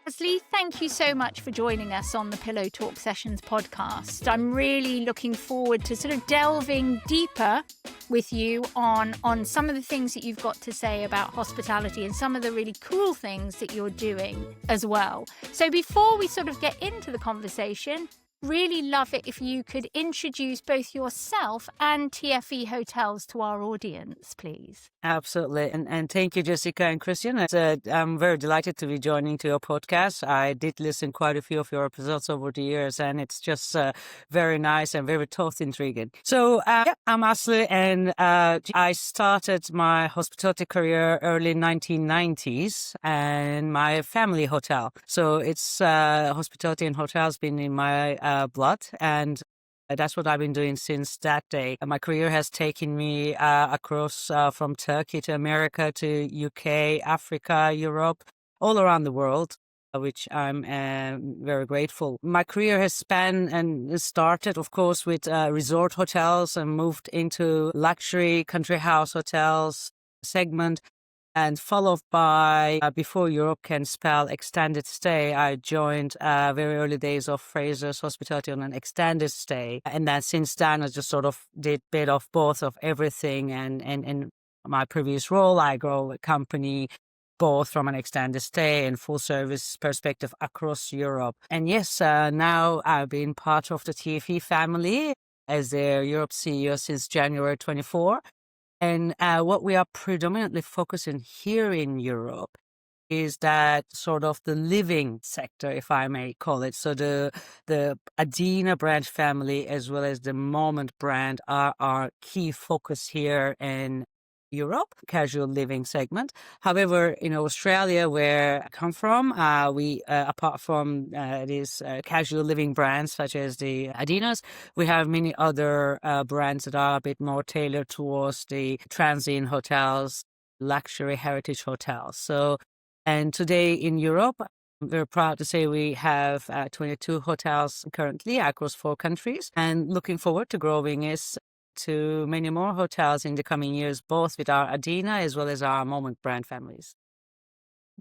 Asli, thank you so much for joining us on the Pillow Talk Sessions podcast. I'm really looking forward to sort of delving deeper with you on some of the things that you've got to say about hospitality and some of the really cool things that you're doing as well. So before we sort of get into the conversation, really love it if you could introduce both yourself and TFE Hotels to our audience, please. Absolutely. And thank you, Jessica and Christian. I'm very delighted to be joining to your podcast. I did listen quite a few of your episodes over the years, and it's just very nice and very thought intriguing. So I'm Asli, and I started my hospitality career early 1990s and my family hotel. So it's hospitality and hotels been in my blood, and that's what I've been doing since that day. My career has taken me across from Turkey to America to UK, Africa, Europe, all around the world, which I'm very grateful. My career has spanned and started, of course, with resort hotels and moved into luxury country house hotels segment. And followed by, before Europe can spell extended stay, I joined very early days of Fraser's Hospitality on an extended stay. And then since then, I just sort of did a bit of both of everything. And in my previous role, I grow a company both from an extended stay and full service perspective across Europe. And yes, now I've been part of the TFE family as their Europe CEO since January 24. And what we are predominantly focusing here in Europe is that sort of the living sector, if I may call it. So the Adina brand family as well as the Moment brand are our key focus here in Europe, casual living segment. However, in Australia, where I come from, we apart from these casual living brands such as the Adinas, we have many other brands that are a bit more tailored towards the transient hotels, luxury heritage hotels. So, and today in Europe, I'm very proud to say we have 22 hotels currently across 4 countries, and looking forward to growing is to many more hotels in the coming years, both with our Adina as well as our Moment brand families.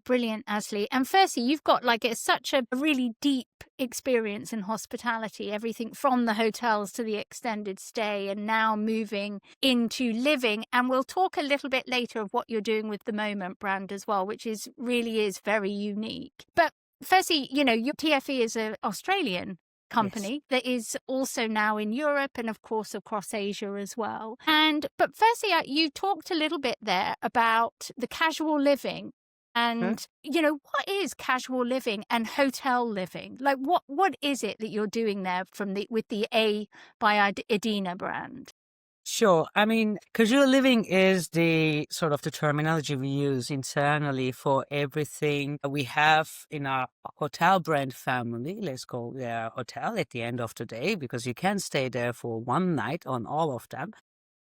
Brilliant, Asli. And firstly, you've got such a really deep experience in hospitality, everything from the hotels to the extended stay and now moving into living. And we'll talk a little bit later of what you're doing with the Moment brand as well, which really is very unique. But firstly, your TFE is an Australian company that is also now in Europe and of course across Asia as well. But firstly, you talked a little bit there about the casual living and what is casual living and hotel living? Like what is it that you're doing there with the A by Adina brand? Sure. I mean, casual living is the sort of the terminology we use internally for everything we have in our hotel brand family. Let's call it a hotel at the end of the day, because you can stay there for one night on all of them.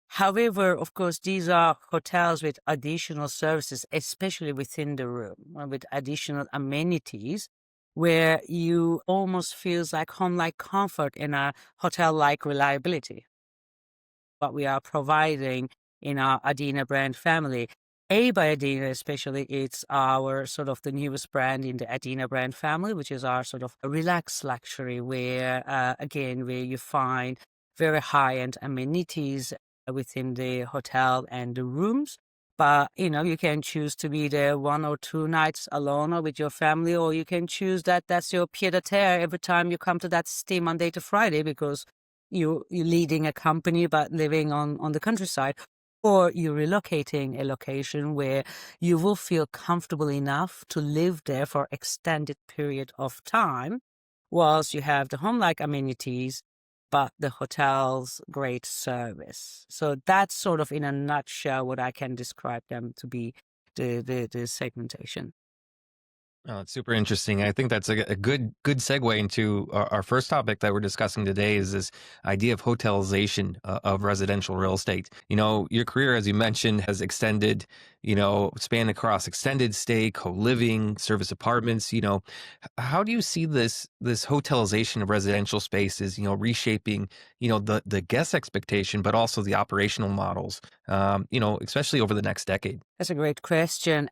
However, of course, these are hotels with additional services, especially within the room, with additional amenities, where you almost feels like home-like comfort in a hotel-like reliability. What we are providing in our Adina brand family. A by Adina especially, it's our sort of the newest brand in the Adina brand family, which is our sort of relaxed luxury where, where you find very high-end amenities within the hotel and the rooms. But, you can choose to be there 1 or 2 nights alone or with your family, or you can choose that's your pied-à-terre every time you come to that stay Monday to Friday because you're leading a company but living on the countryside, or you're relocating a location where you will feel comfortable enough to live there for extended period of time whilst you have the home-like amenities but the hotel's great service. So that's sort of in a nutshell what I can describe them to be the segmentation. Oh, it's super interesting. I think that's a good segue into our first topic that we're discussing today is this idea of hotelization of residential real estate. Your career, as you mentioned, has extended, span across extended stay, co-living, service apartments. How do you see this hotelization of residential spaces, reshaping, the guest expectation, but also the operational models, especially over the next decade? That's a great question.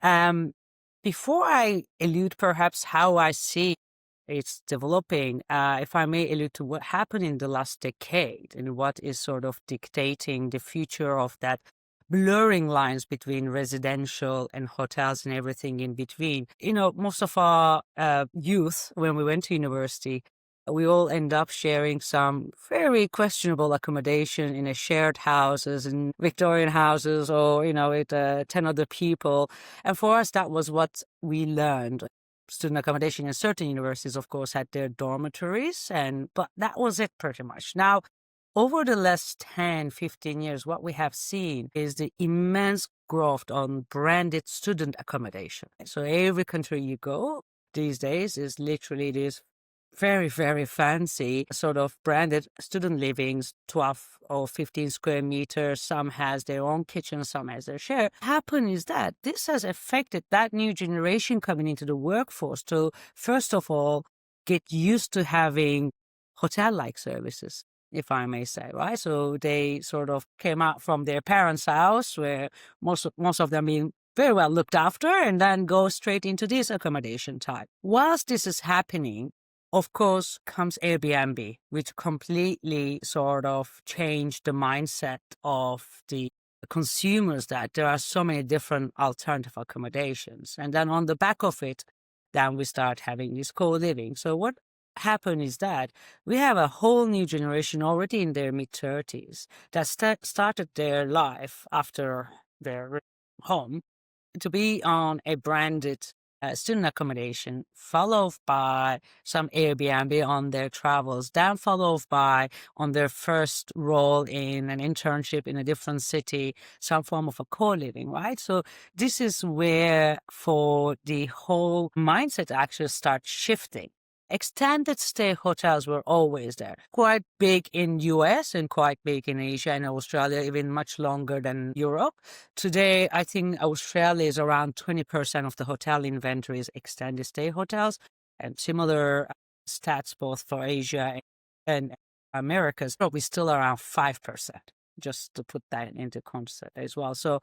Before I allude perhaps how I see it's developing, if I may allude to what happened in the last decade and what is sort of dictating the future of that blurring lines between residential and hotels and everything in between. Most of our youth, when we went to university, we all end up sharing some very questionable accommodation in a shared houses in Victorian houses or, with 10 other people. And for us, that was what we learned. Student accommodation in certain universities, of course, had their dormitories, but that was it pretty much. Now, over the last 10, 15 years, what we have seen is the immense growth on branded student accommodation. So every country you go these days is literally this very, very fancy sort of branded student livings, 12 or 15 square meters. Some has their own kitchen, some has their share. Happen is that this has affected that new generation coming into the workforce to, first of all, get used to having hotel-like services, if I may say, right? So they sort of came out from their parents' house where most of them being very well looked after and then go straight into this accommodation type. Whilst this is happening, of course, comes Airbnb, which completely sort of changed the mindset of the consumers that there are so many different alternative accommodations. And then on the back of it, then we start having this co-living. So what happened is that we have a whole new generation already in their mid-30s that started their life after their home to be on a branded student accommodation, followed by some Airbnb on their travels, then followed by on their first role in an internship in a different city, some form of a co-living, right? So this is where for the whole mindset actually starts shifting. Extended stay hotels were always there, quite big in US and quite big in Asia and Australia, even much longer than Europe. Today, I think Australia is around 20% of the hotel inventory is extended stay hotels, and similar stats both for Asia and Americas, probably still around 5%. Just to put that into context as well. So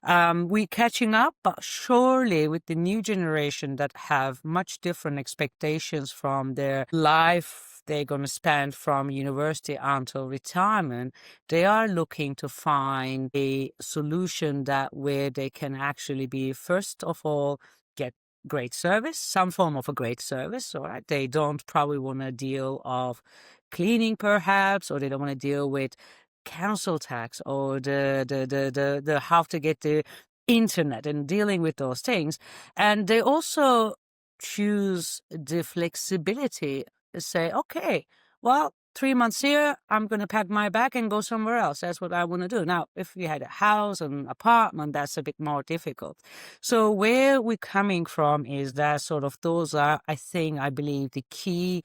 we're catching up, but surely with the new generation that have much different expectations from their life they're going to spend from university until retirement, they are looking to find a solution that where they can actually be, first of all, get great service, some form of a great service, all right? They don't probably want to deal of cleaning perhaps, or they don't want to deal with council tax or the how to get the internet and dealing with those things. And they also choose the flexibility to say, okay, well, 3 months here, I'm going to pack my bag and go somewhere else. That's what I want to do. Now, if you had a house, an apartment, that's a bit more difficult. So where we're coming from is that sort of those are, I believe, the key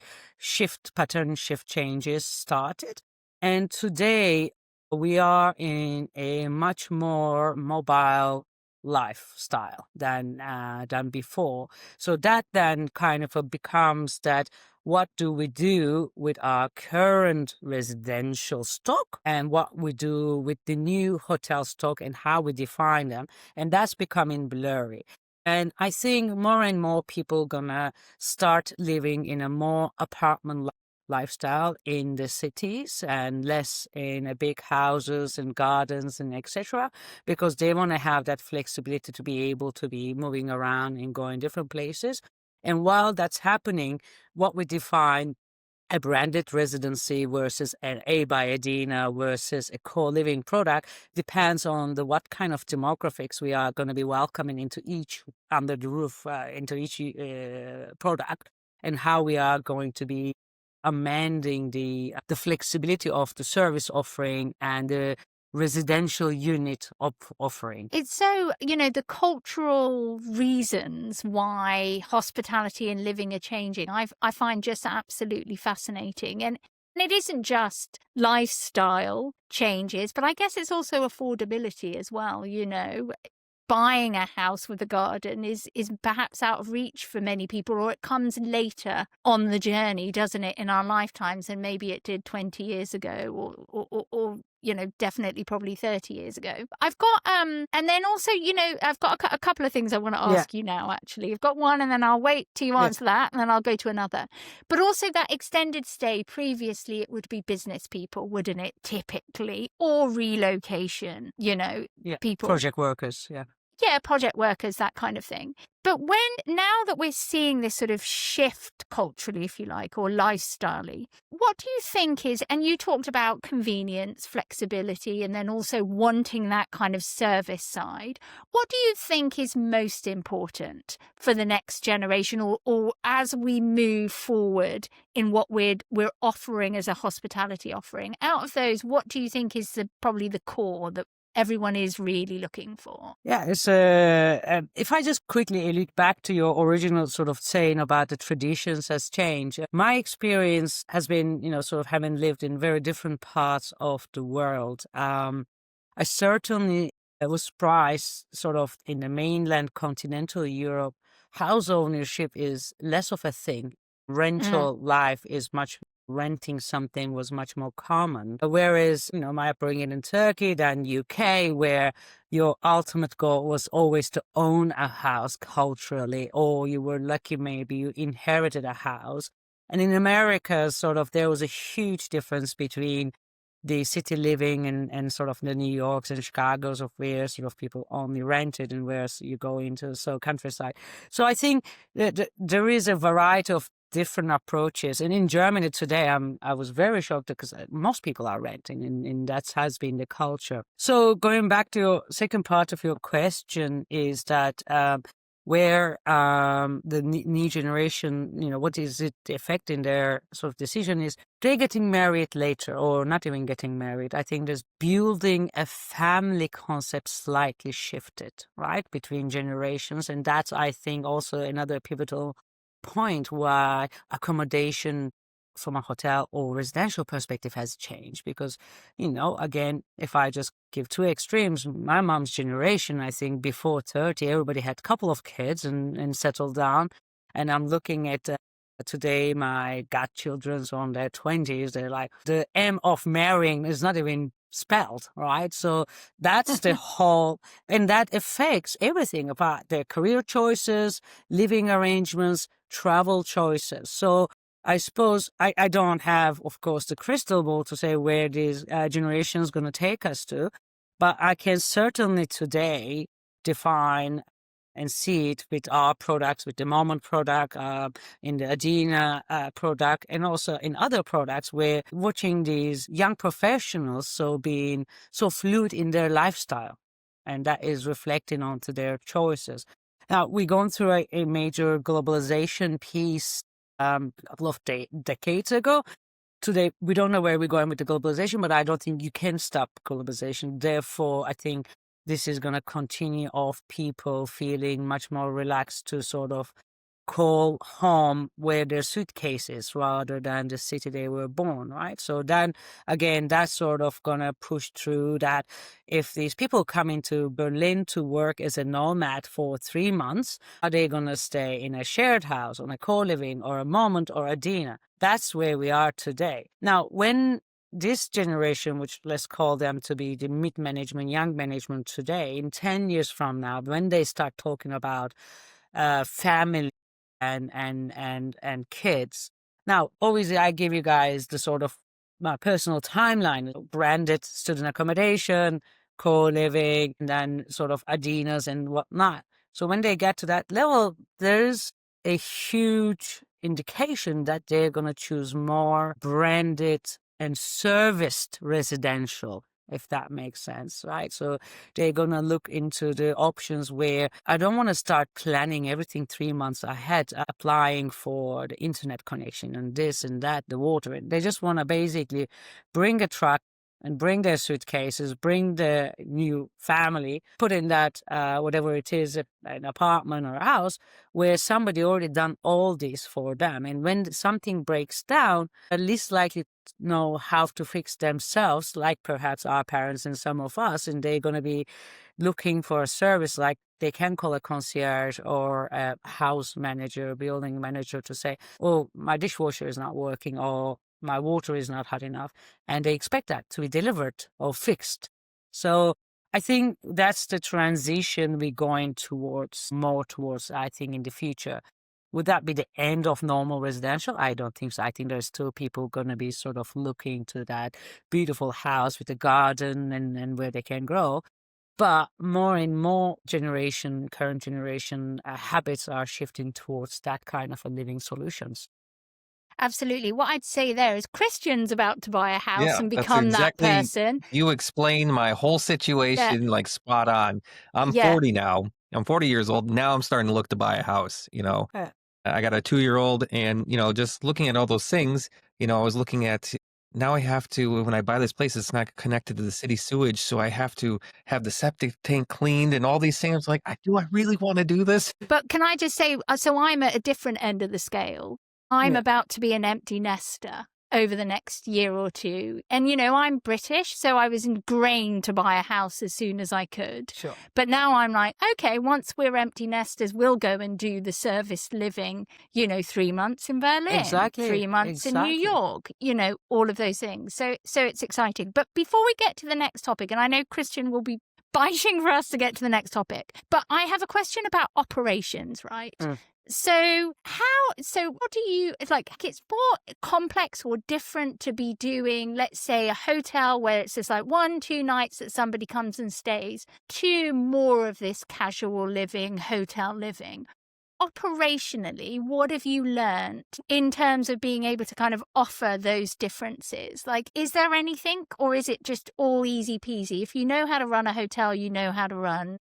pattern shift changes started. And today, we are in a much more mobile lifestyle than before. So that then kind of becomes that what do we do with our current residential stock and what we do with the new hotel stock and how we define them. And that's becoming blurry. And I think more and more people gonna start living in a more apartment lifestyle in the cities and less in a big houses and gardens and etc., because they want to have that flexibility to be able to be moving around and going different places. And while that's happening, what we define a branded residency versus an A by Adina versus a co-living product depends on what kind of demographics we are going to be welcoming into each under the roof, into each product, and how we are going to be amending the flexibility of the service offering and the residential unit offering. It's so, the cultural reasons why hospitality and living are changing, I find just absolutely fascinating. And it isn't just lifestyle changes, but I guess it's also affordability as well, Buying a house with a garden is perhaps out of reach for many people, or it comes later on the journey, doesn't it, in our lifetimes, and maybe it did 20 years ago or definitely probably 30 years ago. I've got, and then also, I've got a couple of things I want to ask you now, actually. I've got one and then I'll wait till you answer that and then I'll go to another. But also that extended stay, previously it would be business people, wouldn't it, typically, or relocation, people. Project workers, project workers, that kind of thing. But now that we're seeing this sort of shift culturally, if you like, or lifestyle-y, what do you think is, and you talked about convenience, flexibility, and then also wanting that kind of service side, what do you think is most important for the next generation, or as we move forward in what we're offering as a hospitality offering? Out of those, what do you think is probably the core that everyone is really looking for? Yeah, it's if I just quickly allude back to your original sort of saying about the traditions has changed. My experience has been, sort of having lived in very different parts of the world. I certainly was surprised, sort of in the mainland continental Europe, house ownership is less of a thing. Rental life is renting something was much more common. Whereas, my upbringing in Turkey, then UK, where your ultimate goal was always to own a house culturally, or you were lucky, maybe you inherited a house. And in America, sort of, there was a huge difference between the city living and sort of the New Yorks and Chicagos, of where sort of people only rented and where you go into countryside. So I think that there is a variety of different approaches. And in Germany today, I was very shocked because most people are renting, and that has been the culture. So going back to your second part of your question is that where the new generation, what is it affecting their sort of decision is they're getting married later or not even getting married. I think there's building a family concept slightly shifted, right, between generations. And that's, I think, also another pivotal point why accommodation from a hotel or residential perspective has changed. Because, again, if I just give two extremes, my mom's generation, I think before 30, everybody had a couple of kids and settled down. And I'm looking at today, my godchildren's on their 20s, they're like, the M of marrying is not even spelled, right? So that's the whole, and that affects everything about their career choices, living arrangements, travel choices. So I suppose I don't have, of course, the crystal ball to say where these generations going to take us to, but I can certainly today define and see it with our products, with the Moment product, in the Adina product, and also in other products, where watching these young professionals being so fluid in their lifestyle, and that is reflecting onto their choices. Now, we're going through a major globalization piece a couple of decades ago. Today, we don't know where we're going with the globalization, but I don't think you can stop globalization. Therefore, I think this is going to continue of people feeling much more relaxed to sort of call home where their suitcases rather than the city they were born, right? So then, again, that's sort of going to push through that if these people come into Berlin to work as a nomad for 3 months, are they going to stay in a shared house, on a co-living, or a Moment, or a Dina? That's where we are today. Now, when this generation, which let's call them to be the mid-management, young management today, in 10 years from now, when they start talking about family and kids. Now, obviously, I give you guys the sort of my personal timeline: branded student accommodation, co-living, and then sort of Adinas and whatnot. So when they get to that level, there's a huge indication that they're going to choose more branded and serviced residential, if that makes sense, right? So they're going to look into the options where I don't want to start planning everything 3 months ahead, applying for the internet connection and this and that, the water. They just want to basically bring a truck and bring their suitcases, bring the new family, put in that, whatever it is, an apartment or a house, where somebody already done all this for them. And when something breaks down, at least likely to know how to fix themselves, like perhaps our parents and some of us, and they're going to be looking for a service like they can call a concierge or a house manager, building manager, to say, oh, my dishwasher is not working, or my water is not hot enough, and they expect that to be delivered or fixed. So I think that's the transition we're going more towards, I think, in the future. Would that be the end of normal residential? I don't think so. I think there's still people going to be sort of looking to that beautiful house with a garden and where they can grow. But more and more current generation habits are shifting towards that kind of a living solutions. Absolutely. What I'd say there is Christian's about to buy a house Yeah, and that's become that exactly. person. You explained my whole Yeah. situation like spot on. I'm Yeah. 40 now. I'm 40 years old. Now I'm starting to look to buy a house, Yeah. I got a 2-year-old and, just looking at all those things, I was looking at now I have to, when I buy this place, it's not connected to the city sewage. So I have to have the septic tank cleaned and all these things. Like, do I really want to do this? But can I just say, so I'm at a different end of the scale. I'm Yeah. about to be an empty nester over the next year or two. And, I'm British, so I was ingrained to buy a house as soon as I could. Sure. But now I'm like, okay, once we're empty nesters, we'll go and do the service living, 3 months in Berlin, Exactly. 3 months in New Exactly. York, all of those things. So it's exciting. But before we get to the next topic, and I know Christian will be biting for us to get to the next topic, but I have a question about operations, right? So what do you, it's more complex or different to be doing, let's say, a hotel where it's just like 1-2 nights that somebody comes and stays, to more of this casual living, hotel living. Operationally, what have you learned in terms of being able to kind of offer those differences? Like, is there anything, or is it just all easy peasy? If you know how to run a hotel, you know how to run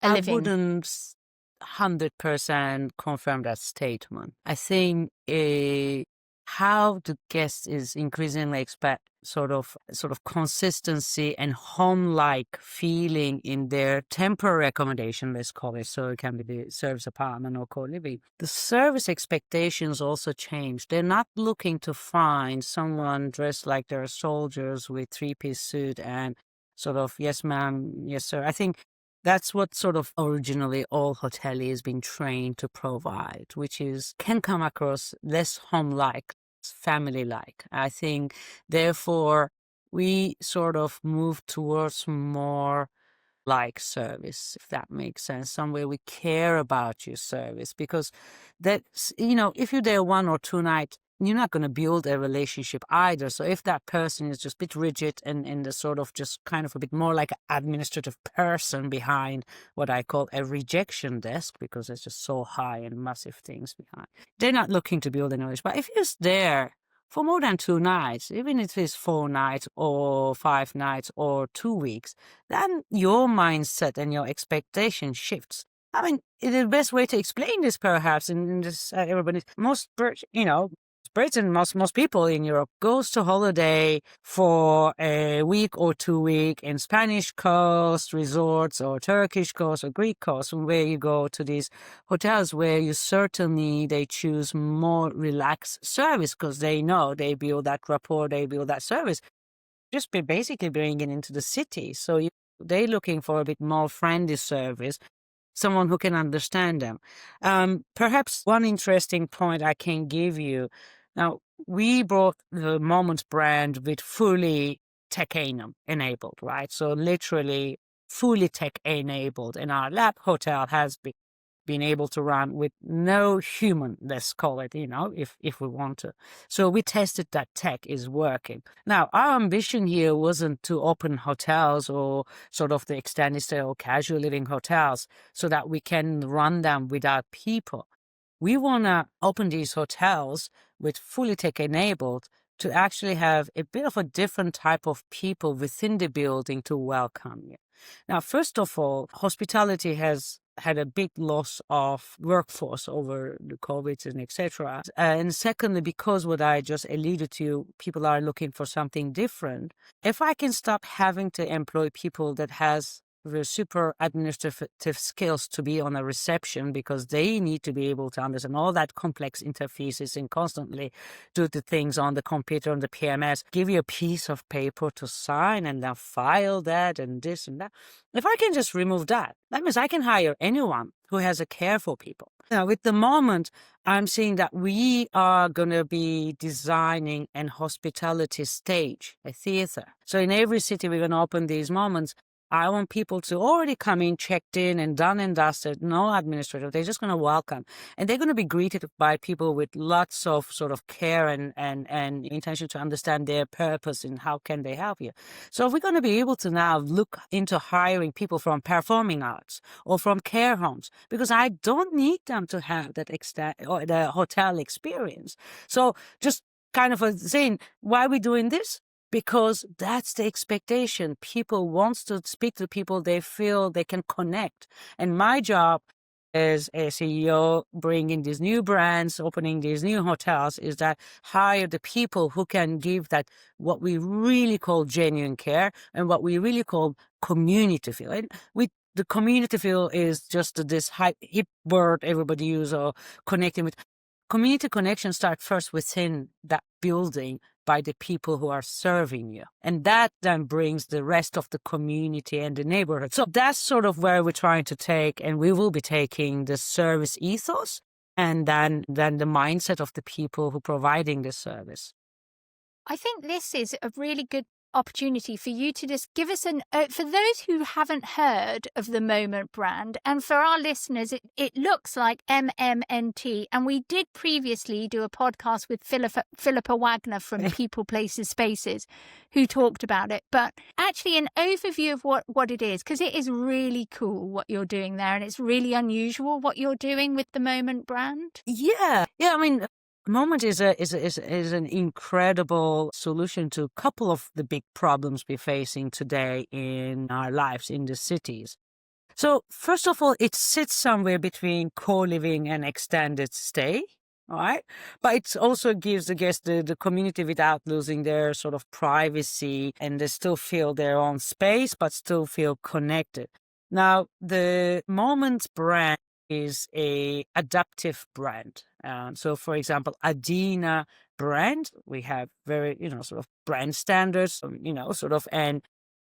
a living. I wouldn't 100% confirm that statement. I think how the guest is increasingly expect sort of consistency and home-like feeling in their temporary accommodation, let's call it. So it can be the service apartment or co-living. The service expectations also change. They're not looking to find someone dressed like they're soldiers with 3-piece suit and sort of, yes, ma'am, yes, sir. I think that's what sort of originally all hoteliers been trained to provide, which can come across less home-like, family-like. I think, therefore, we sort of move towards more like service, if that makes sense. Somewhere we care about your service, because that's, if you're there 1 or 2 nights, you're not going to build a relationship either. So if that person is just a bit rigid and the sort of just kind of a bit more like an administrative person behind what I call a rejection desk, because it's just so high and massive things behind, they're not looking to build a knowledge. But if you're there for more than 2 nights, even if it's 4 nights or 5 nights or 2 weeks, then your mindset and your expectation shifts. I mean, the best way to explain this, perhaps, in this, everybody, most Brits and most people in Europe goes to holiday for a week or 2 weeks in Spanish coast resorts or Turkish coast or Greek coast, where you go to these hotels where they choose more relaxed service because they know they build that rapport, they build that service. Just basically bringing it into the city. So they're looking for a bit more friendly service, someone who can understand them. Perhaps one interesting point I can give you. Now, we brought the Moment brand with fully tech enabled, right? So literally fully tech enabled. And our lab hotel has been able to run with no human, let's call it, if we want to. So we tested that tech is working. Now, our ambition here wasn't to open hotels or sort of the extended stay or casual living hotels so that we can run them without people. We want to open these hotels with fully tech enabled to actually have a bit of a different type of people within the building to welcome you. Now, first of all, hospitality has had a big loss of workforce over the COVID and etc. And secondly, because what I just alluded to, people are looking for something different. If I can stop having to employ people that has the super administrative skills to be on a reception because they need to be able to understand all that complex interfaces and constantly do the things on the computer, on the PMS, give you a piece of paper to sign and then file that and this and that. If I can just remove that, that means I can hire anyone who has a care for people. Now, with the moment, I'm seeing that we are going to be designing an hospitality stage, a theater. So in every city, we're going to open these moments. I want people to already come in, checked in and done and dusted, no administrative. They're just going to welcome. And they're going to be greeted by people with lots of sort of care and intention to understand their purpose and how can they help you. So we're going to be able to now look into hiring people from performing arts or from care homes because I don't need them to have that or the hotel experience. So just kind of saying, why are we doing this? Because that's the expectation. People want to speak to people they feel they can connect. And my job as a CEO, bringing these new brands, opening these new hotels, is that hire the people who can give that what we really call genuine care and what we really call community feel. And the community feel is just this hip word everybody uses or connecting with. Community connection starts first within that building by the people who are serving you. And that then brings the rest of the community and the neighborhood. So that's sort of where we're trying to take, and we will be taking the service ethos and then the mindset of the people who are providing the service. I think this is a really good opportunity for you to just give us for those who haven't heard of the Moment brand, and for our listeners, it looks like MMNT, and we did previously do a podcast with Philippa Wagner from People, Places, Spaces, who talked about it, but actually an overview of what it is, because it is really cool what you're doing there, and it's really unusual what you're doing with the Moment brand. Yeah, I mean, Moment is an incredible solution to a couple of the big problems we're facing today in our lives in the cities. So first of all, it sits somewhere between co-living and extended stay, all right? But it also gives the guests the community without losing their sort of privacy, and they still feel their own space, but still feel connected. Now, the Moment brand is a adaptive brand. So, for example, Adina brand, we have very, sort of brand standards, and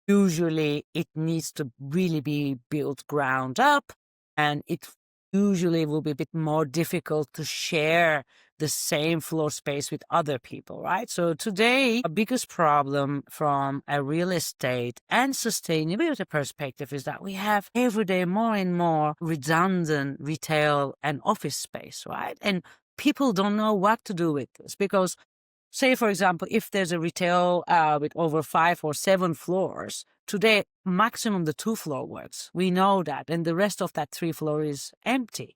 usually it needs to really be built ground up, and it usually will be a bit more difficult to share the same floor space with other people, right? So today, a biggest problem from a real estate and sustainability perspective is that we have every day more and more redundant retail and office space, right? And people don't know what to do with this because, say, for example, if there's a retail with over 5 or 7 floors, today, maximum the 2 floor works. We know that. And the rest of that 3 floor is empty.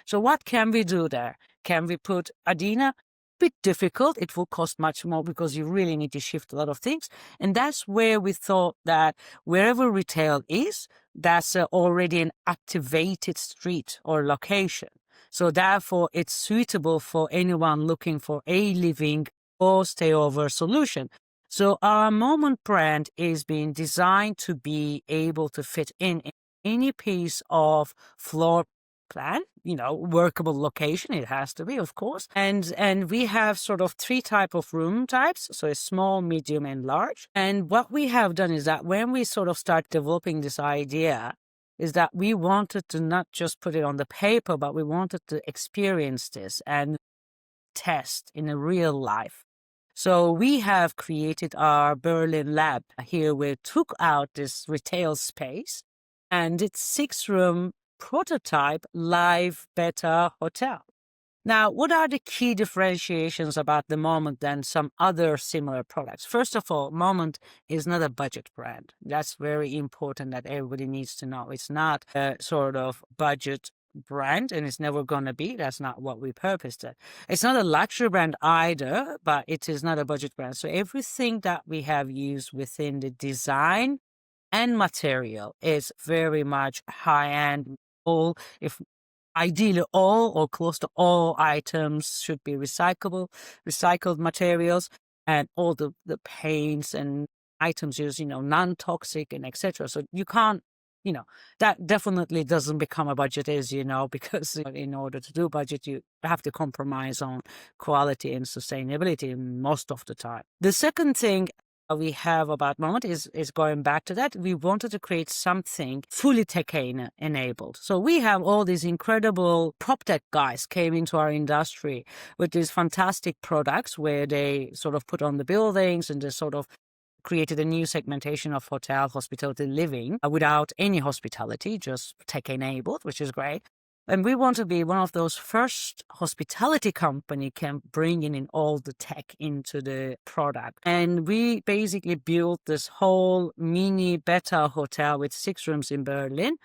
So what can we do there? Can we put Adina? Bit difficult. It will cost much more because you really need to shift a lot of things. And that's where we thought that wherever retail is, that's already an activated street or location. So therefore, it's suitable for anyone looking for a living or stay over solution. So our Moment brand is being designed to be able to fit in any piece of floor plan, workable location. It has to be, of course. And we have sort of 3 type of room types. So a small, medium, and large. And what we have done is that when we sort of start developing this idea, is that we wanted to not just put it on the paper, but we wanted to experience this and test in a real life. So we have created our Berlin lab here. We took out this retail space, and it's 6-room prototype live beta hotel. Now, what are the key differentiations about the Moment than some other similar products? First of all, Moment is not a budget brand. That's very important that everybody needs to know. It's not a sort of budget brand, and it's never going to be. That's not what we purposed it. It's not a luxury brand either, but it is not a budget brand. So everything that we have used within the design and material is very much high-end. Ideally, all or close to all items should be recycled materials, and all the paints and items used, non-toxic and etc. So you can't that definitely doesn't become a budget, as you know, because in order to do budget, you have to compromise on quality and sustainability most of the time. The second thing we have about Moment is going back to that. We wanted to create something fully tech enabled. So we have all these incredible prop tech guys came into our industry with these fantastic products where they sort of put on the buildings and they sort of created a new segmentation of hotel hospitality living without any hospitality, just tech enabled, which is great. And we want to be one of those first hospitality company can bring in all the tech into the product. And we basically built this whole mini beta hotel with 6 rooms in Berlin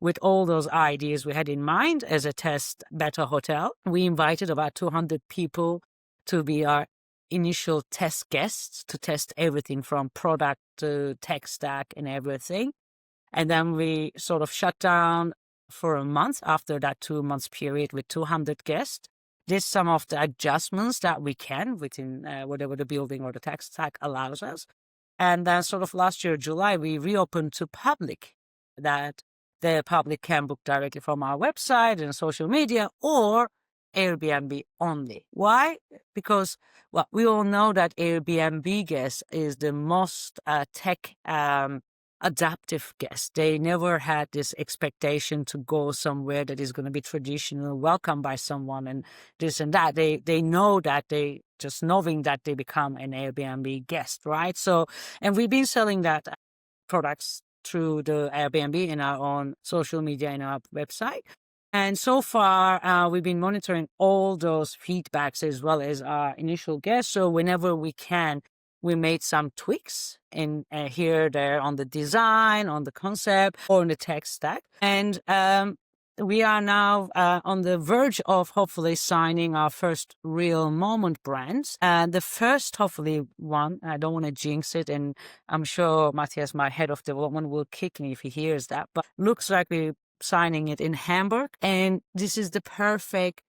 with all those ideas we had in mind as a test beta hotel. We invited about 200 people to be our initial test guests to test everything from product to tech stack and everything. And then we sort of shut down for a month after that 2 months period with 200 guests. Did some of the adjustments that we can within whatever the building or the tech stack allows us. And then sort of last year, July, we reopened to public that the public can book directly from our website and social media or Airbnb only. Why? Because we all know that Airbnb guest is the most tech adaptive guest. They never had this expectation to go somewhere that is going to be traditional, welcomed by someone and this and that. They know that they just knowing that they become an Airbnb guest, right? So, and we've been selling that products through the Airbnb in our own social media and our website. And so far, we've been monitoring all those feedbacks as well as our initial guests. So whenever we can, we made some tweaks in here, there on the design, on the concept, or in the tech stack. And we are now on the verge of hopefully signing our first real Moment brands. The first, hopefully, one, I don't want to jinx it, and I'm sure Matthias, my head of development, will kick me if he hears that, but looks like we're signing it in Hamburg. And this is the perfect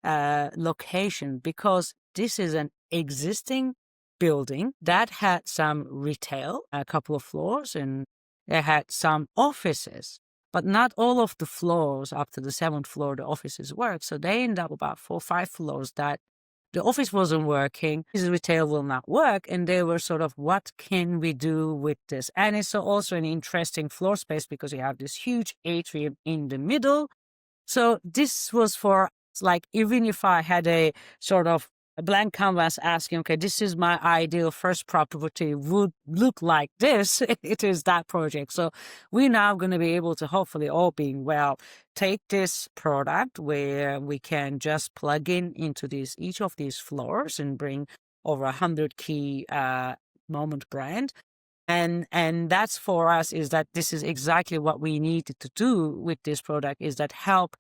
location because this is an existing building that had some retail, a couple of floors, and they had some offices. But not all of the floors up to the 7th floor, the offices work. So they end up about 4 or 5 floors that the office wasn't working. This retail will not work. And they were sort of, what can we do with this? And it's also an interesting floor space because you have this huge atrium in the middle. So this was for like, even if I had a sort of a blank canvas asking, okay, this is my ideal first property would look like this, it is that project. So we're now going to be able to hopefully all being well, take this product where we can just plug in into each of these floors and bring over 100 key Moment brand. And that's for us is that this is exactly what we needed to do with this product is that help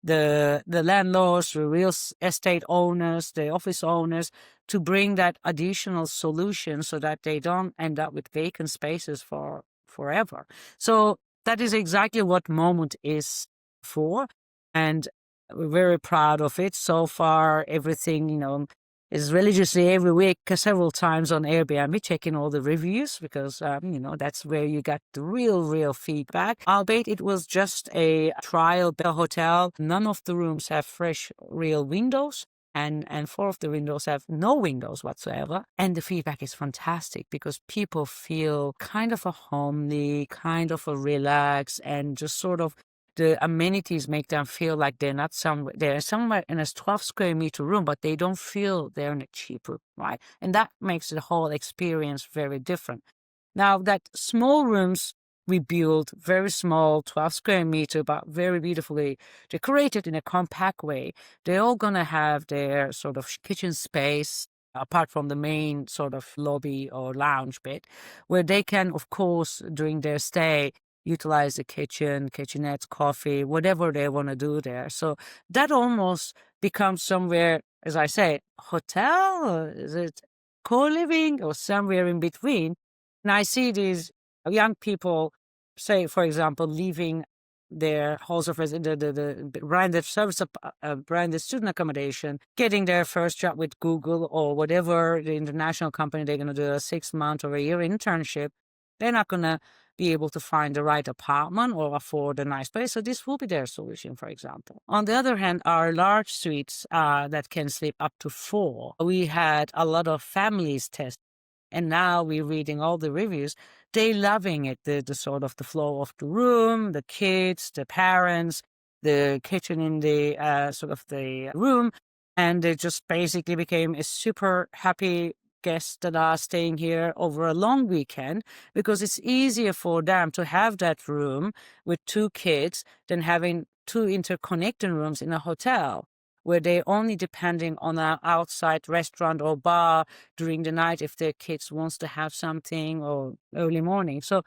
the landlords, the real estate owners, the office owners to bring that additional solution so that they don't end up with vacant spaces for forever. So that is exactly what Moment is for. And we're very proud of it. So far, everything, is religiously every week, several times on Airbnb, checking all the reviews because, that's where you get the real feedback. Albeit it was just a trial hotel. None of the rooms have fresh, real windows. And 4 of the windows have no windows whatsoever. And the feedback is fantastic because people feel kind of a homely, kind of a relaxed, and just sort of the amenities make them feel like they're somewhere in a 12 square meter room, but they don't feel they're in a cheap room, right? And that makes the whole experience very different. Now, that small rooms we build, very small, 12 square meter, but very beautifully decorated in a compact way. They're all going to have their sort of kitchen space, apart from the main sort of lobby or lounge bit, where they can, of course, during their stay, utilize the kitchen, kitchenettes, coffee, whatever they want to do there. So that almost becomes somewhere, as I say, hotel, or is it co-living or somewhere in between? And I see these young people, say, for example, leaving their halls of the branded service, branded student accommodation, getting their first job with Google or whatever the international company they're going to do a 6-month or a year internship. They're not going to be able to find the right apartment or afford a nice place. So this will be their solution, for example. On the other hand, our large suites that can sleep up to 4, we had a lot of families test. And now we're reading all the reviews. They loving it, the sort of the flow of the room, the kids, the parents, the kitchen in the sort of the room. And they just basically became a super happy guests that are staying here over a long weekend, because it's easier for them to have that room with 2 kids than having 2 interconnected rooms in a hotel, where they're only depending on an outside restaurant or bar during the night if their kids wants to have something, or early morning. So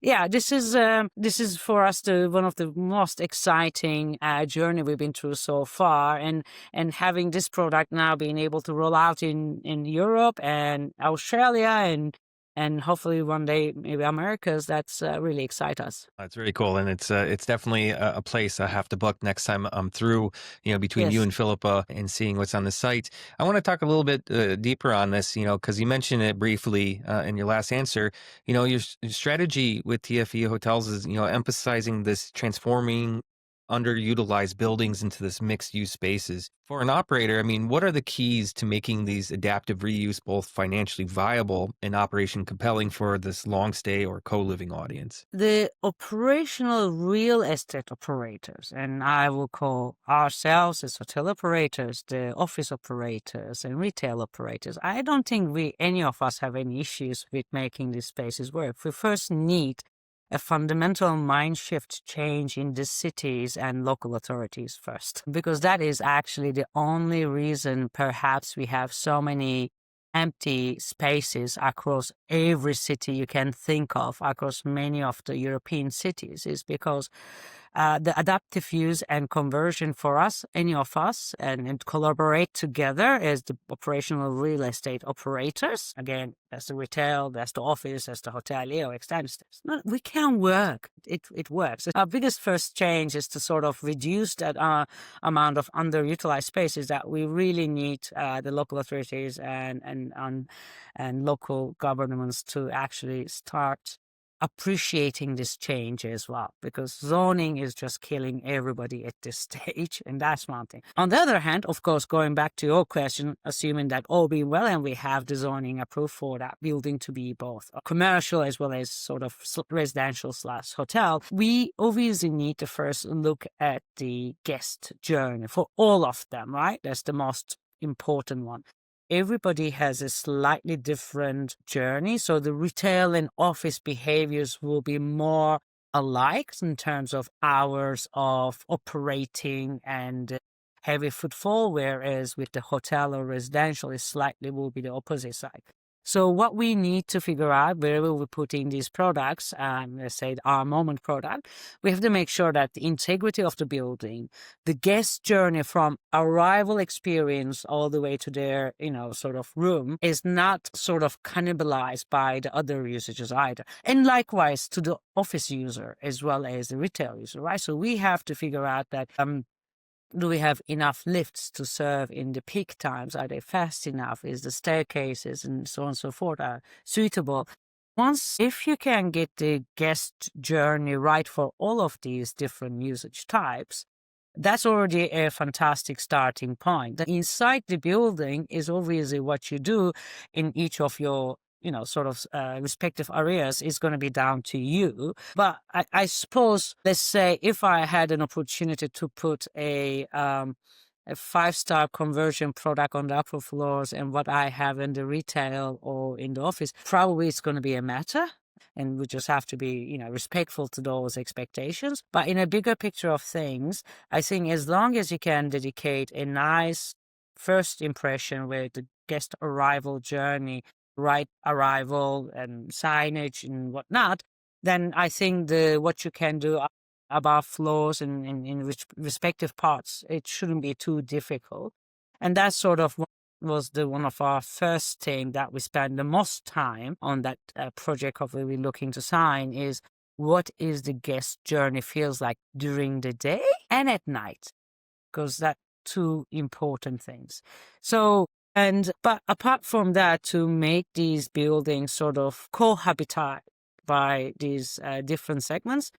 yeah, this is for us one of the most exciting journey we've been through so far, and having this product now being able to roll out in Europe and Australia and hopefully one day maybe Americas. That's really excite us. That's very cool, and it's definitely a place I have to book next time I'm through. Between you Yes. and Philippa, and seeing what's on the site. I want to talk a little bit deeper on this. Because you mentioned it briefly in your last answer. Your strategy with TFE hotels is emphasizing this transforming underutilized buildings into this mixed use spaces. For an operator, I mean, what are the keys to making these adaptive reuse both financially viable and operation compelling for this long stay or co-living audience? The operational real estate operators, and I will call ourselves as hotel operators, the office operators and retail operators, I don't think any of us have any issues with making these spaces work. We first need a fundamental mind shift change in the cities and local authorities first, because that is actually the only reason perhaps we have so many empty spaces across every city you can think of, across many of the European cities, is because the adaptive use and conversion for us, any of us, and collaborate together as the operational real estate operators. Again, that's the retail, that's the office, that's the hotelier or extended stays. No, we can work. It works. Our biggest first change is to sort of reduce that amount of underutilized spaces that we really need the local authorities and local governments to actually start appreciating this change as well, because zoning is just killing everybody at this stage, and that's one thing. On the other hand, of course, going back to your question, assuming that all being well and we have the zoning approved for that building to be both commercial as well as sort of residential / hotel, we obviously need to first look at the guest journey for all of them, right? That's the most important one. Everybody has a slightly different journey. So the retail and office behaviors will be more alike in terms of hours of operating and heavy footfall, whereas with the hotel or residential, it slightly will be the opposite side. So what we need to figure out, wherever we're putting these products, let's say our moment product, we have to make sure that the integrity of the building, the guest journey from arrival experience all the way to their, sort of room, is not sort of cannibalized by the other usages either. And likewise to the office user as well as the retail user, right? So we have to figure out that do we have enough lifts to serve in the peak times? Are they fast enough? Is the staircases and so on and so forth are suitable? If you can get the guest journey right for all of these different usage types, that's already a fantastic starting point. Inside the building is obviously what you do in each of your sort of respective areas is going to be down to you. But I suppose, let's say, if I had an opportunity to put a 5-star conversion product on the upper floors and what I have in the retail or in the office, probably it's going to be a matter. And we just have to be, respectful to those expectations. But in a bigger picture of things, I think as long as you can dedicate a nice first impression with the guest arrival journey, right arrival and signage and whatnot, then I think what you can do above floors and in respective parts, it shouldn't be too difficult. And that sort of was one of our first thing that we spent the most time on that project of we're looking to sign is what is the guest journey feels like during the day and at night, because that's two important things. But apart from that, to make these buildings sort of cohabitate by these different segments,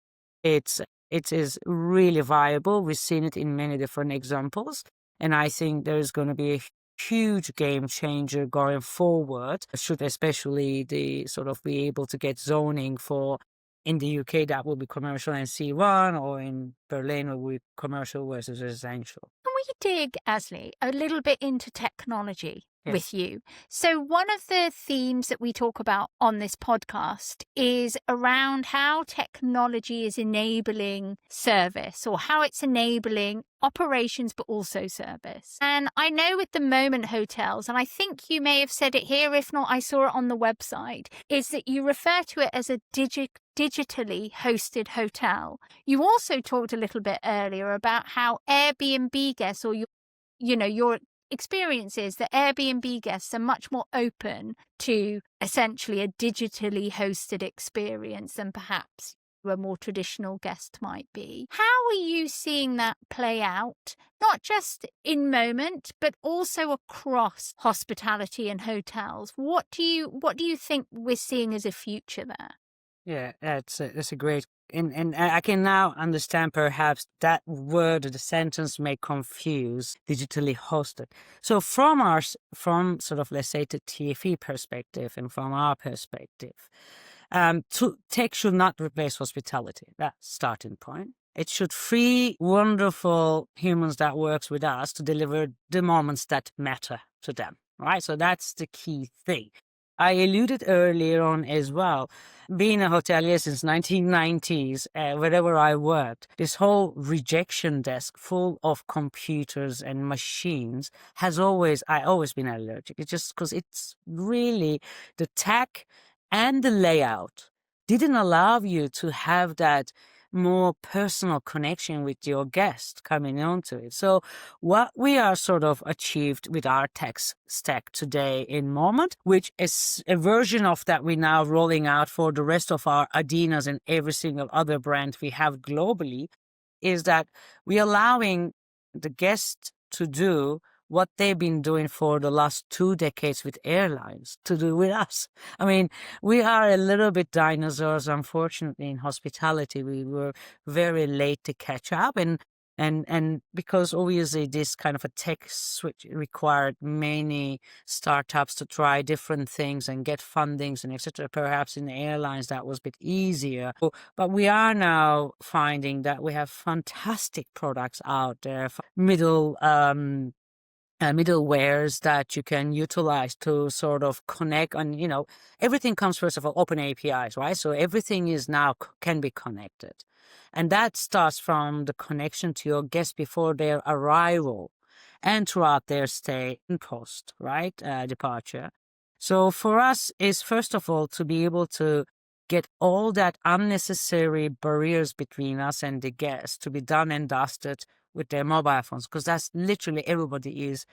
it is really viable. We've seen it in many different examples. And I think there's going to be a huge game changer going forward, should especially the sort of be able to get zoning for, in the UK, that will be commercial and C1, or in Berlin, it will be commercial versus residential. Can we dig, Asli, a little bit into technology Yes. with you? So one of the themes that we talk about on this podcast is around how technology is enabling service, or how it's enabling operations, but also service. And I know with the Moment hotels, and I think you may have said it here, if not, I saw it on the website, is that you refer to it as a digitally hosted hotel. You also talked a little bit earlier about how Airbnb guests, or your experiences, that Airbnb guests are much more open to essentially a digitally hosted experience than perhaps a more traditional guest might be. How are you seeing that play out, not just in Moment, but also across hospitality and hotels? What do you think we're seeing as a future there? Yeah, that's a great, and I can now understand perhaps that word or the sentence may confuse digitally hosted. So from sort of, let's say, the TFE perspective and from our perspective, tech should not replace hospitality. That's starting point. It should free wonderful humans that works with us to deliver the moments that matter to them, right? So that's the key thing. I alluded earlier on as well, being a hotelier since 1990s, wherever I worked, this whole rejection desk full of computers and machines I always been allergic. It's just because it's really the tech and the layout didn't allow you to have that more personal connection with your guest coming onto it. So what we are sort of achieved with our tech stack today in Moment, which is a version of that we're now rolling out for the rest of our Adinas and every single other brand we have globally, is that we're allowing the guest to do what they've been doing for the last 2 decades with airlines to do with us. I mean, we are a little bit dinosaurs, unfortunately, in hospitality. We were very late to catch up, and because obviously this kind of a tech switch required many startups to try different things and get fundings and etc. Perhaps in the airlines that was a bit easier. But we are now finding that we have fantastic products out there, middlewares that you can utilize to sort of connect. And everything comes first of all open APIs, right? So everything is now can be connected, and that starts from the connection to your guests before their arrival and throughout their stay and post, right, departure. So for us is first of all to be able to get all that unnecessary barriers between us and the guests to be done and dusted with their mobile phones, because that's literally everybody is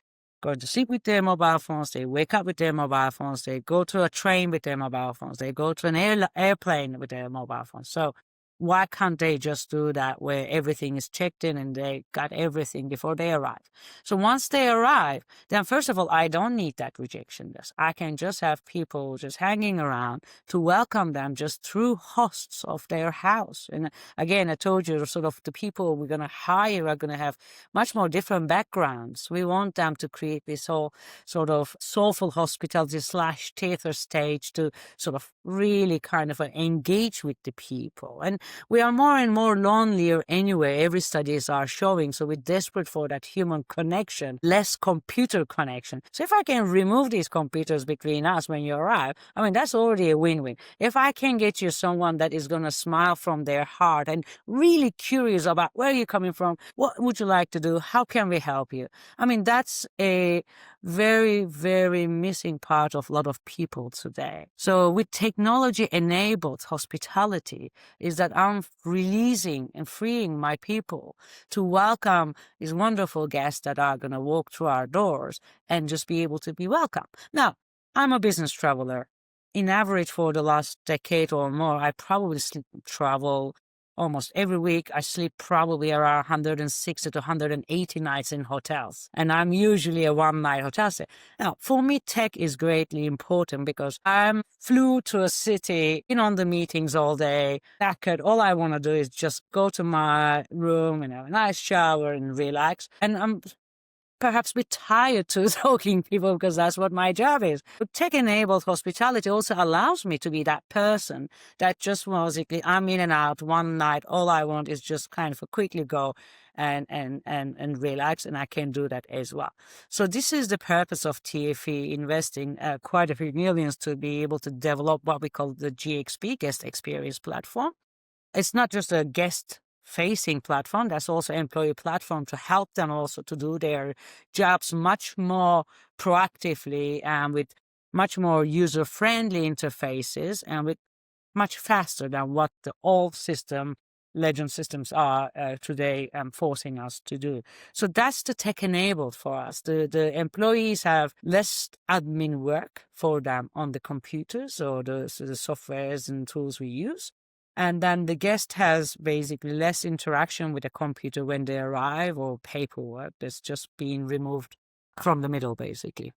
going to sleep with their mobile phones, they wake up with their mobile phones, they go to a train with their mobile phones, they go to an airplane with their mobile phones. So why can't they just do that where everything is checked in and they got everything before they arrive? So once they arrive, then first of all, I don't need that rejection desk. I can just have people just hanging around to welcome them just through hosts of their house. And again, I told you sort of the people we're going to hire are going to have much more different backgrounds. We want them to create this whole sort of soulful hospitality / theater stage to sort of really kind of engage with the people. And we are more and more lonelier anyway. Every studies are showing. So we're desperate for that human connection, less computer connection. So if I can remove these computers between us when you arrive, I mean, that's already a win-win. If I can get you someone that is going to smile from their heart and really curious about where you're coming from, what would you like to do? How can we help you? I mean, that's a very, very missing part of a lot of people today. So with technology-enabled hospitality is that I'm releasing and freeing my people to welcome these wonderful guests that are going to walk through our doors and just be able to be welcome. Now, I'm a business traveler. In average for the last decade or more, I probably travel almost every week. I sleep probably around 160 to 180 nights in hotels. And I'm usually a one-night hotel stay. Now, for me, tech is greatly important because I flew to a city, been on the meetings all day, knackered. All I want to do is just go to my room and have a nice shower and relax. And I'm perhaps a bit tired to talking to people because that's what my job is. But tech-enabled hospitality also allows me to be that person that just basically I'm in and out one night. All I want is just kind of a quickly go and relax, and I can do that as well. So this is the purpose of TFE investing quite a few millions to be able to develop what we call the GXP, guest experience platform. It's not just a guest-facing platform, that's also employee platform to help them also to do their jobs much more proactively and with much more user-friendly interfaces and with much faster than what the old system, legend systems are today forcing us to do. So that's the tech enabled for us. The employees have less admin work for them on the computers or the softwares and tools we use. And then the guest has basically less interaction with the computer when they arrive or paperwork that's just being removed from the middle, basically.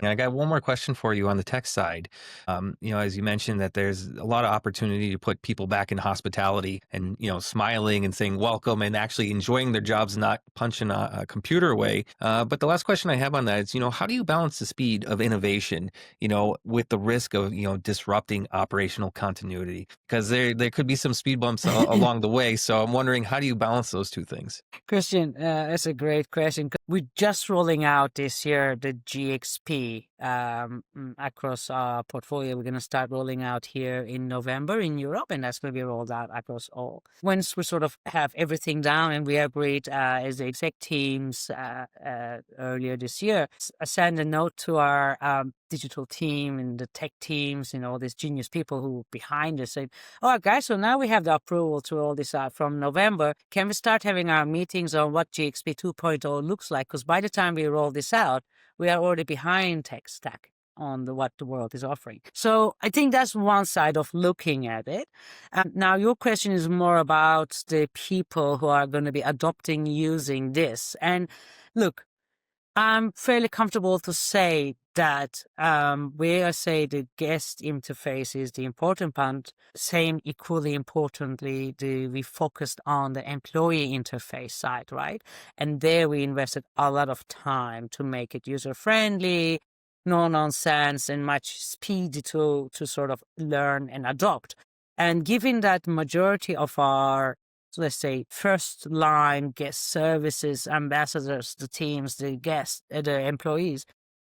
And I got one more question for you on the tech side. As you mentioned that there's a lot of opportunity to put people back in hospitality and, smiling and saying welcome and actually enjoying their jobs, not punching a computer away. But the last question I have on that is, how do you balance the speed of innovation, with the risk of, disrupting operational continuity? Because there could be some speed bumps along the way. So I'm wondering, how do you balance those two things? Christian, that's a great question. We're just rolling out this year the GXP across our portfolio. We're going to start rolling out here in November in Europe, and that's going to be rolled out across all. Once we sort of have everything down, and we agreed as the exec teams earlier this year, I sent a note to our digital team and the tech teams and all these genius people who were behind us saying, all right, guys, so now we have the approval to roll this out from November. Can we start having our meetings on what GXP 2.0 looks like? Because by the time we roll this out, we are already behind tech stack on what the world is offering. So I think that's one side of looking at it. Now, your question is more about the people who are going to be adopting using this. And look, I'm fairly comfortable to say that where I say the guest interface is the important part, same equally importantly, we focused on the employee interface side, right? And there we invested a lot of time to make it user-friendly, no nonsense, and much speed to sort of learn and adopt. And given that majority of our, let's say, first line guest services, ambassadors, the teams, the guests, the employees,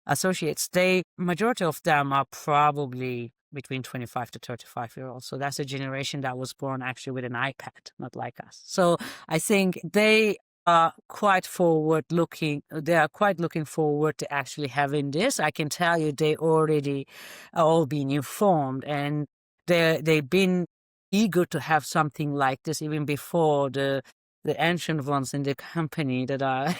associates, majority of them are probably between 25 to 35-year-olds. So that's a generation that was born actually with an iPad, not like us. So I think they are quite forward looking. They are quite looking forward to actually having this. I can tell you they already are all being informed, and they've been eager to have something like this even before the ancient ones in the company that are,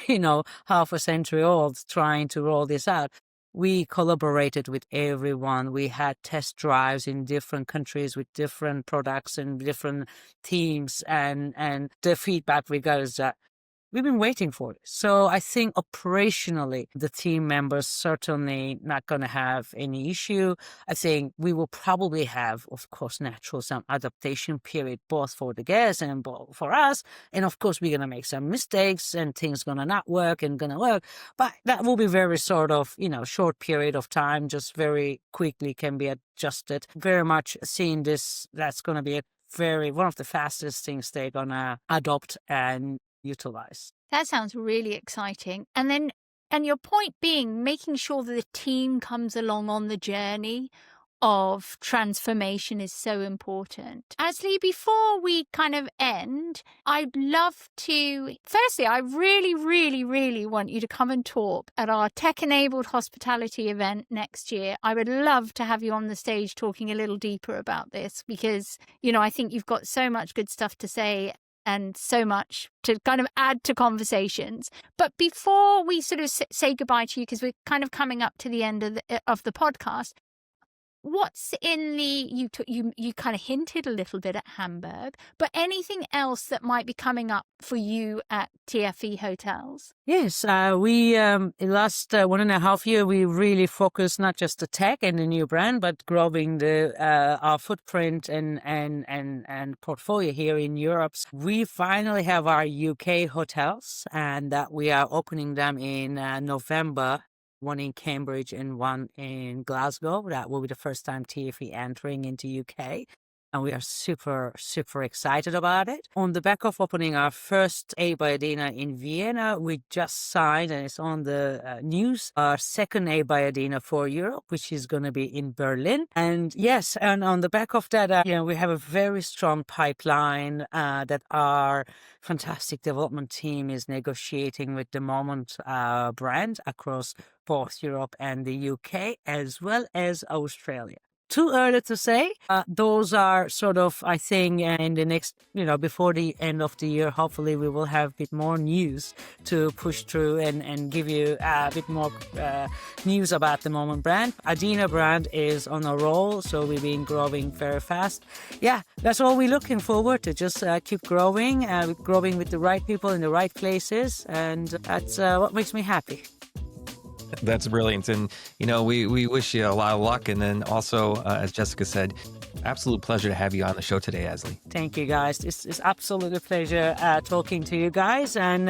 half a century old trying to roll this out. We collaborated with everyone. We had test drives in different countries with different products and different teams. And the feedback we got is that we've been waiting for it. So I think operationally, the team members certainly not going to have any issue. I think we will probably have, of course, natural some adaptation period, both for the guests and for us. And of course, we're going to make some mistakes and things going to not work and going to work. But that will be very sort of, short period of time, just very quickly can be adjusted. Very much seeing this, that's going to be one of the fastest things they're going to adopt and utilize. That sounds really exciting. And your point being making sure that the team comes along on the journey of transformation is so important. Asli, before we kind of end, I'd love to, firstly, I really, really, really want you to come and talk at our tech-enabled hospitality event next year. I would love to have you on the stage talking a little deeper about this because, I think you've got so much good stuff to say and so much to kind of add to conversations. But before we sort of say goodbye to you, because we're kind of coming up to the end of the podcast, what's in the, you kind of hinted a little bit at Hamburg, but anything else that might be coming up for you at TFE Hotels? Yes, we in last 1.5 years we really focused not just the tech and the new brand, but growing the our footprint and portfolio here in Europe. We finally have our UK hotels, and that we are opening them in November. One in Cambridge and one in Glasgow. That will be the first time TFE entering into UK. And we are super, super excited about it. On the back of opening our first Abode in Vienna, we just signed, and it's on the news, our second Abode for Europe, which is going to be in Berlin. And yes, and on the back of that, we have a very strong pipeline that our fantastic development team is negotiating with the Moment brand across both Europe and the UK, as well as Australia. Too early to say. Those are sort of, I think, in the next, before the end of the year, hopefully we will have a bit more news to push through and give you a bit more news about the Moment brand. Adina brand is on a roll, so we've been growing very fast. Yeah, that's all we're looking forward to. Just keep growing with the right people in the right places, and that's what makes me happy. That's brilliant. And, we wish you a lot of luck. And then also, as Jessica said, absolute pleasure to have you on the show today, Asli. Thank you, guys. It's absolutely a pleasure talking to you guys. And